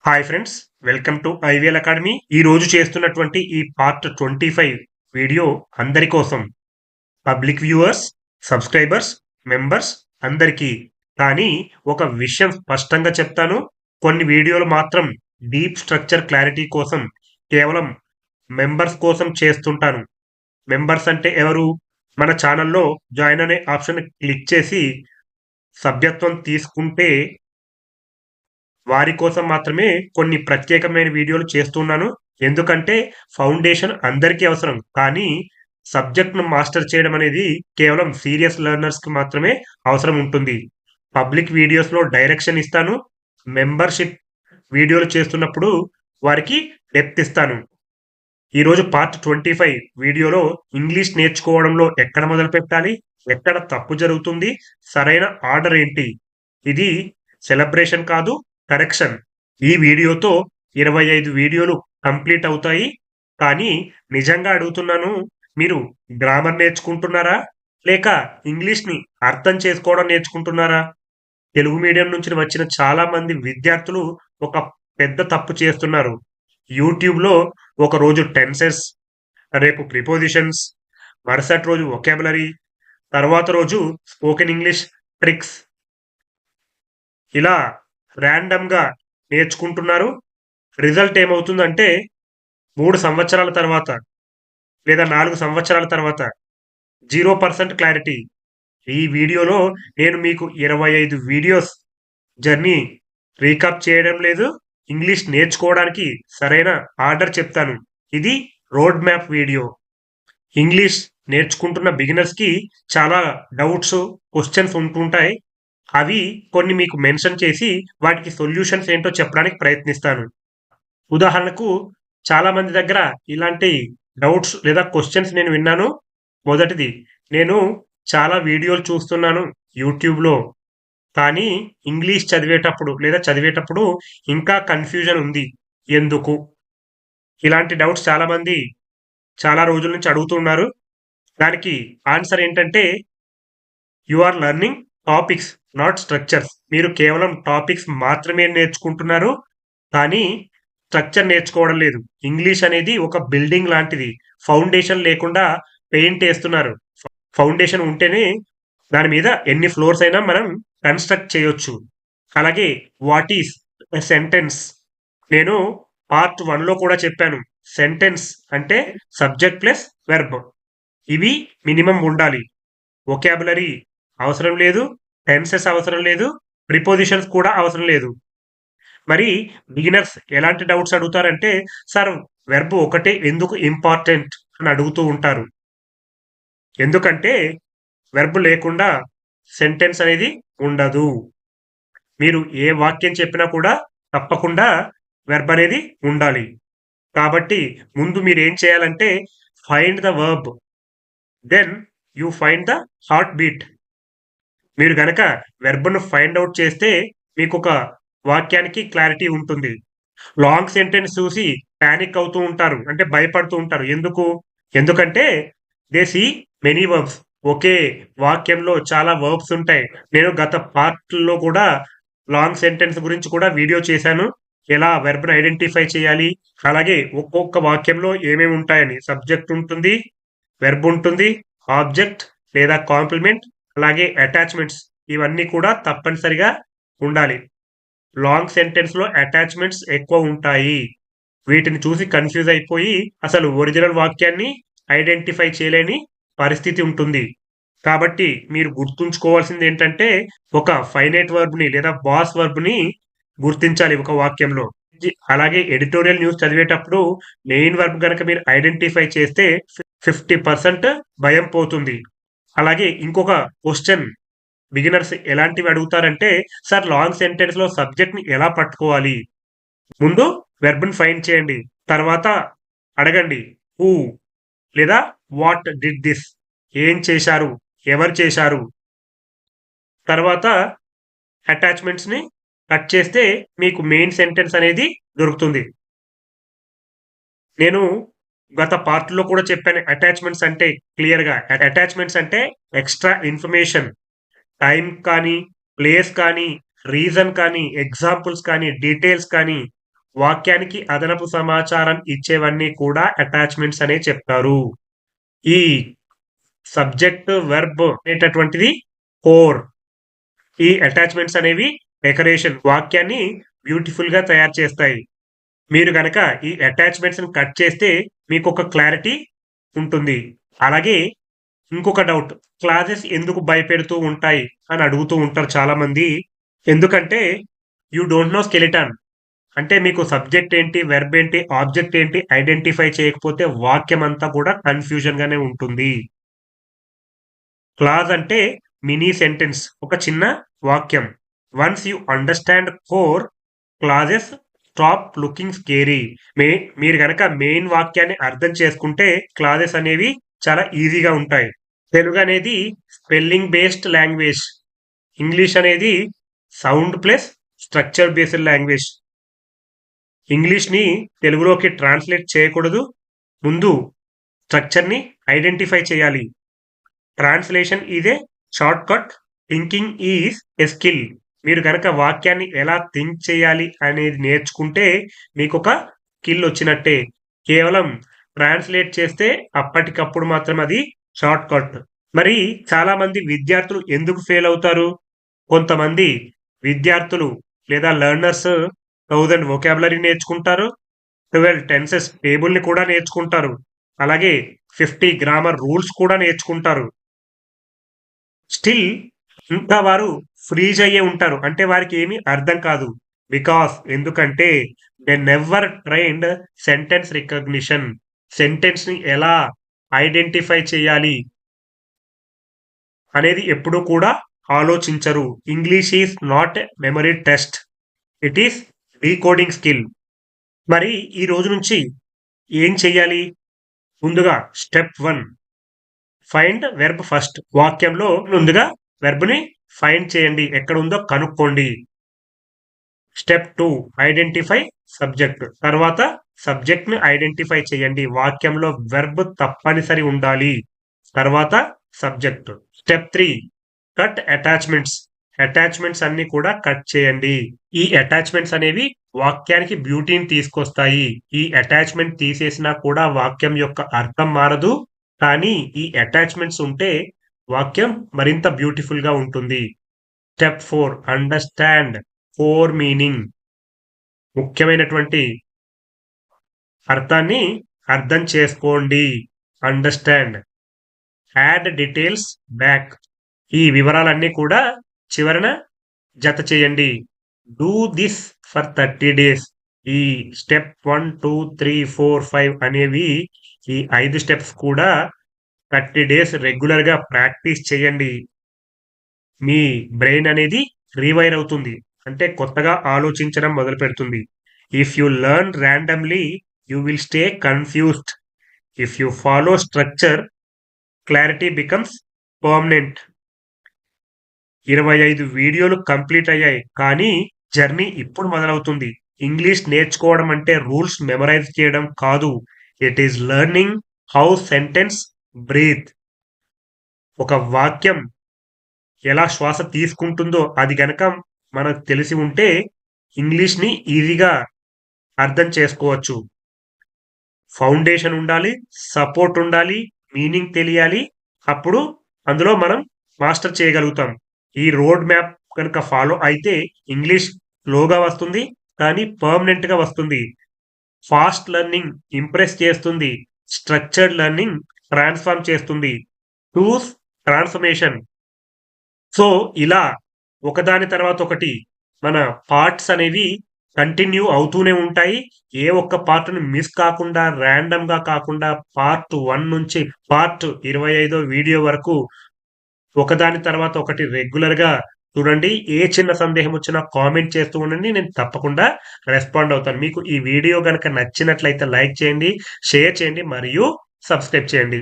Hi friends, welcome to IVL academy. ఈ రోజు చేస్తున్నటువంటి ఈ పార్ట్ 25 వీడియో అందరి కోసం, పబ్లిక్ వ్యూవర్స్, సబ్స్క్రైబర్స్, మెంబర్స్ అందరికీ. కానీ ఒక విషయం స్పష్టంగా చెప్తాను, కొన్ని వీడియోలు మాత్రం డీప్ స్ట్రక్చర్ క్లారిటీ కోసం కేవలం మెంబర్స్ కోసం చేస్తుంటాను. మెంబర్స్ అంటే ఎవరు? మన ఛానల్లో జాయిన్ అనే ఆప్షన్ క్లిక్ చేసి సభ్యత్వం తీసుకుంటే వారి కోసం మాత్రమే కొన్ని ప్రత్యేకమైన వీడియోలు చేస్తున్నాను. ఎందుకంటే ఫౌండేషన్ అందరికీ అవసరం. కానీ సబ్జెక్ట్‌ను మాస్టర్ చేయడం అనేది కేవలం సీరియస్ లెర్నర్స్‌కి మాత్రమే అవసరం ఉంటుంది. పబ్లిక్ వీడియోస్‌లో డైరెక్షన్ ఇస్తాను. మెంబర్‌షిప్ వీడియోలు చేస్తున్నప్పుడు వారికి డెప్త్ ఇస్తాను. ఈరోజు పార్ట్ 25 వీడియోలో ఇంగ్లీష్ నేర్చుకోవడంలో ఎక్కడ మొదలుపెట్టాలి? ఎక్కడ తప్పు జరుగుతుంది? సరైన ఆర్డర్ ఏంటి? ఇది సెలబ్రేషన్ కాదు, కరెక్షన్. ఈ వీడియోతో 25 వీడియోలు కంప్లీట్ అవుతాయి. కానీ నిజంగా అడుగుతున్నాను, మీరు గ్రామర్ నేర్చుకుంటున్నారా? లేక ఇంగ్లీష్‌ని అర్థం చేసుకోవడం నేర్చుకుంటున్నారా? తెలుగు మీడియం నుంచి వచ్చిన చాలా మంది విద్యార్థులు ఒక పెద్ద తప్పు చేస్తున్నారు. యూట్యూబ్‌లో ఒకరోజు టెన్సెస్, రేపు ప్రిపోజిషన్స్, మరుసటి రోజు వొకాబులరీ, తర్వాత రోజు స్పోకెన్ ఇంగ్లీష్ ట్రిక్స్, ఇలా ర్యాండమ్‌గా నేర్చుకుంటున్నారు. రిజల్ట్ ఏమవుతుందంటే 3 సంవత్సరాల తర్వాత లేదా 4 సంవత్సరాల తర్వాత 0% క్లారిటీ. ఈ వీడియోలో నేను మీకు 25 వీడియోస్ జర్నీ రీకాప్ చేయడం లేదు. ఇంగ్లీష్ నేర్చుకోవడానికి సరైన ఆర్డర్ చెప్తాను. ఇది రోడ్ మ్యాప్ వీడియో. ఇంగ్లీష్ నేర్చుకుంటున్న బిగినర్స్‌కి చాలా డౌట్స్, క్వెషన్స్ ఉంటుంటాయి. అవి కొన్ని మీకు మెన్షన్ చేసి వాటికి సొల్యూషన్స్ ఏంటో చెప్పడానికి ప్రయత్నిస్తాను. ఉదాహరణకు చాలా మంది దగ్గర ఇలాంటి డౌట్స్ లేదా క్వెషన్స్ నేను విన్నాను. మొదటిది, నేను చాలా వీడియోలు చూస్తున్నాను యూట్యూబ్‌లో. కానీ ఇంగ్లీష్ చదివేటప్పుడు ఇంకా కన్‌ఫ్యూజన్ ఉంది. ఎందుకు? ఇలాంటి డౌట్స్ చాలామంది చాలా రోజుల నుంచి అడుగుతున్నారు. దానికి ఆన్సర్ ఏంటంటే, you are learning topics, not structures. మీరు కేవలం టాపిక్స్ మాత్రమే నేర్చుకుంటున్నారు. కానీ స్ట్రక్చర్ నేర్చుకోవడం లేదు. ఇంగ్లీష్ అనేది ఒక బిల్డింగ్ లాంటిది. ఫౌండేషన్ లేకుండా పెయింట్ ఏస్తున్నారు. ఫౌండేషన్ ఉంటేనే దాని మీద ఎన్ని ఫ్లోర్స్ అయినా మనం కన్‌స్ట్రక్ట్ చేయొచ్చు. అలాగే వాట్ ఈస్ ఎ సెంటెన్స్? నేను పార్ట్ 1లో కూడా చెప్పాను. సెంటెన్స్ అంటే సబ్జెక్ట్ ప్లస్ వెర్బ్. ఇవి మినిమమ్ ఉండాలి. వొకాబులరీ అవసరం లేదు. టెన్సెస్ అవసరం లేదు. ప్రిపోజిషన్స్ కూడా అవసరం లేదు. మరి బిగినర్స్ ఎలాంటి డౌట్స్ అడుగుతారంటే, సార్ వెర్బ్ ఒకటే ఎందుకు ఇంపార్టెంట్ అని అడుగుతూ ఉంటారు. ఎందుకంటే వెర్బ్ లేకుండా సెంటెన్స్ అనేది ఉండదు. మీరు ఏ వాక్యం చెప్పినా కూడా తప్పకుండా వెర్బ్ అనేది ఉండాలి. కాబట్టి ముందు మీరేం చేయాలంటే, find the verb, then you find the heart beat. మీరు గనక వెర్బ్‌ను ఫైండ్ ఔట్ చేస్తే మీకొక వాక్యానికి క్లారిటీ ఉంటుంది. లాంగ్ సెంటెన్స్ చూసి పానిక్ అవుతూ ఉంటారు. అంటే భయపడుతూ ఉంటారు. ఎందుకు? ఎందుకంటే దే సీ మెనీ వర్బ్స్. ఒకే వాక్యంలో చాలా వర్బ్స్ ఉంటాయి. నేను గత పార్ట్‌ల్లో కూడా లాంగ్ సెంటెన్స్ గురించి కూడా వీడియో చేశాను. ఎలా వెర్బ్‌ని ఐడెంటిఫై చేయాలి, అలాగే ఒక్కొక్క వాక్యంలో ఏమేమి ఉంటాయని. సబ్జెక్ట్ ఉంటుంది, వెర్బ్ ఉంటుంది, ఆబ్జెక్ట్ లేదా కాంప్లిమెంట్, అలాగే అటాచ్‌మెంట్స్, ఇవన్నీ కూడా తప్పనిసరిగా ఉండాలి. లాంగ్ సెంటెన్స్‌లో అటాచ్‌మెంట్స్ ఎక్కువ ఉంటాయి. వీటిని చూసి కన్‌ఫ్యూజ్ అయిపోయి అసలు ఒరిజినల్ వాక్యాన్ని ఐడెంటిఫై చేయలేని పరిస్థితి ఉంటుంది. కాబట్టి మీరు గుర్తుంచుకోవాల్సిందేంటంటే, ఒక ఫైనైట్ వర్బ్‌ని లేదా బాస్ వర్బ్‌ని గుర్తించాలి ఒక వాక్యంలో. అలాగే ఎడిటోరియల్ న్యూస్ చదివేటప్పుడు మెయిన్ వర్బ్ గనక మీరు ఐడెంటిఫై చేస్తే 50% భయం పోతుంది. అలాగే ఇంకొక క్వెషన్ బిగినర్స్ ఎలాంటివి అడుగుతారంటే, సార్ లాంగ్ సెంటెన్స్‌లో సబ్జెక్ట్‌ని ఎలా పట్టుకోవాలి? ముందు వెర్బ్‌ని ఫైండ్ చేయండి. తర్వాత అడగండి హూ లేదా వాట్ డిడ్ థిస్? ఏం చేశారు? ఎవరు చేశారు? తర్వాత అటాచ్‌మెంట్స్‌ని కట్ చేస్తే మీకు మెయిన్ సెంటెన్స్ అనేది దొరుకుతుంది. నేను గత పార్ట్‌లో కూడా చెప్పాను అటాచ్‌మెంట్స్ అంటే క్లియర్‌గా. అటాచ్‌మెంట్స్ అంటే ఎక్స్‌ట్రా ఇన్ఫర్మేషన్. టైమ్ కానీ, ప్లేస్ కానీ, రీజన్ కానీ, ఎగ్జాంపుల్స్ కానీ, డీటెయిల్స్ కానీ, వాక్యానికి అదనపు సమాచారం ఇచ్చేవన్నీ కూడా అటాచ్మెంట్స్ అనే చెప్తారు. ఈ సబ్జెక్ట్ వెర్బ్ అనేటటువంటిది కోర్. ఈ అటాచ్మెంట్స్ అనేవి డెకరేషన్ వాక్యాన్ని బ్యూటిఫుల్ గా తయారు చేస్తాయి. మీరు గనక ఈ అటాచ్మెంట్స్ ని కట్ చేస్తే మీకు ఒక క్లారిటీ ఉంటుంది. అలాగే ఇంకొక డౌట్, క్లాసెస్ ఎందుకు భయపెడుతూ ఉంటాయి అని అడుగుతూ ఉంటారు చాలా మంది. ఎందుకంటే యూ డోంట్ నో స్కెలిటన్. అంటే మీకు సబ్జెక్ట్ ఏంటి, వెర్బ్ ఏంటి, ఆబ్జెక్ట్ ఏంటి ఐడెంటిఫై చేయకపోతే వాక్యం అంతా కూడా కన్ఫ్యూజన్ గానే ఉంటుంది. క్లాజ్ అంటే మినీ సెంటెన్స్, ఒక చిన్న వాక్యం. Once you understand core clauses stop looking scary. మీరు గనక మెయిన్ వాక్యాన్ని అర్థం చేసుకుంటే క్లాజెస్ అనేవి చాలా ఈజీగా ఉంటాయి. తెలుగు అనేది స్పెల్లింగ్ బేస్డ్ లాంగ్వేజ్. ఇంగ్లీష్ అనేది sound plus structure based language. English ని తెలుగులోకి ట్రాన్స్లేట్ చేయకూడదు, ముందు స్ట్రక్చర్ ని ఐడెంటిఫై చేయాలి. Translation is a short cut, thinking is a skill. మీరు కనుక వాక్యాన్ని ఎలా థింక్ చేయాలి అనేది నేర్చుకుంటే మీకు ఒక స్కిల్ వచ్చినట్టే. కేవలం ట్రాన్స్లేట్ చేస్తే అప్పటికప్పుడు మాత్రం అది షార్ట్ కట్. మరి చాలా మంది విద్యార్థులు ఎందుకు ఫెయిల్ అవుతారు? కొంతమంది విద్యార్థులు లేదా లెర్నర్స్ 1000 వొకాబులరీ నేర్చుకుంటారు, 12 టెన్సెస్ టేబుల్ ని కూడా నేర్చుకుంటారు, అలాగే 50 గ్రామర్ రూల్స్ కూడా నేర్చుకుంటారు. స్టిల్ ఇంకా వారు ఫ్రీజ్ అయ్యే ఉంటారు. అంటే వారికి ఏమీ అర్థం కాదు. ఎందుకంటే they never trained sentence recognition. Sentence ని ఎలా ఐడెంటిఫై చేయాలి అనేది ఎప్పుడూ కూడా ఆలోచించరు. English is not memory test, it is decoding skill. మరి ఈ రోజు నుంచి ఏం చెయ్యాలి? ముందుగా స్టెప్ 1, ఫైండ్ వెర్బ్ ఫస్ట్. వాక్యంలో ముందుగా వెర్బ్ ని ఫైండ్ చేయండి, ఎక్కడ ఉందో కనుక్కోండి. Step 2, identify subject. తర్వాత సబ్జెక్ట్ ని ఐడెంటిఫై చేయండి. వాక్యంలో వెర్బ్ తప్పనిసరి ఉండాలి. తర్వాత subject. Step 3, cut attachments. Attachments అన్ని కూడా కట్ చేయండి. ఈ అటాచ్మెంట్స్ అనేవి వాక్యానికి బ్యూటీని తీసుకొస్తాయి. ఈ అటాచ్మెంట్ తీసేసినా కూడా వాక్యం యొక్క అర్థం మారదు. కానీ ఈ అటాచ్మెంట్స్ ఉంటే వాక్యం మరింత బ్యూటిఫుల్ గా ఉంటుంది. Step 4, understand core meaning. ముఖ్యమైనటువంటి అర్థాన్ని అర్థం చేసుకోండి. అండర్స్టాండ్. Add details back. ఈ వివరాలన్నీ కూడా చివరన జత చేయండి. Do this for 30 days. ఈ స్టెప్ 1, 2, 3, 4, 5 అనేవి ఈ 5 స్టెప్స్ కూడా 30 days రెగ్యులర్ గా ప్రాక్టీస్ చేయండి. మీ బ్రెయిన్ అనేది రీవైర్ అవుతుంది, అంటే కొత్తగా ఆలోచించడం మొదలు పెడుతుంది. If you learn randomly you will stay confused. If you follow structure clarity becomes permanent. 25 వీడియోలు కంప్లీట్ అయ్యాయి, కానీ జర్నీ ఇప్పుడు మొదలవుతుంది. ఇంగ్లీష్ నేర్చుకోవడం అంటే రూల్స్ మెమరైజ్ చేయడం కాదు. It is learning how sentence breathe. ఒక వాక్యం ఎలా శ్వాస తీసుకుంటుందో అది గనక మనకు తెలిసి ఉంటే ఇంగ్లీష్ ని ఈజీగా అర్థం చేసుకోవచ్చు. ఫౌండేషన్ ఉండాలి, సపోర్ట్ ఉండాలి, మీనింగ్ తెలియాలి. అప్పుడు అందులో మనం మాస్టర్ చేయగలుగుతాం. ఈ రోడ్ మ్యాప్ కనుక ఫాలో అయితే ఇంగ్లీష్ స్లోగా వస్తుంది, కానీ పర్మనెంట్ గా వస్తుంది. ఫాస్ట్ లెర్నింగ్ ఇంప్రెస్ చేస్తుంది, స్ట్రక్చర్డ్ లెర్నింగ్ ట్రాన్స్ఫార్మ్ చేస్తుంది. Twos transformation. సో ఇలా ఒకదాని తర్వాత ఒకటి మన పార్ట్స్ అనేవి కంటిన్యూ అవుతూనే ఉంటాయి. ఏ ఒక్క పార్ట్ ని మిస్ కాకుండా, ర్యాండమ్ గా కాకుండా పార్ట్ 1 నుంచి పార్ట్ 25వ వీడియో వరకు ఒకదాని తర్వాత ఒకటి రెగ్యులర్ గా చూడండి. ఏ చిన్న సందేహం వచ్చినా కామెంట్ చేస్తూ ఉండండి, నేను తప్పకుండా రెస్పాండ్ అవుతాను. మీకు ఈ వీడియో గనక నచ్చినట్లయితే లైక్ చేయండి, షేర్ చేయండి మరియు సబ్స్క్రైబ్ చేయండి.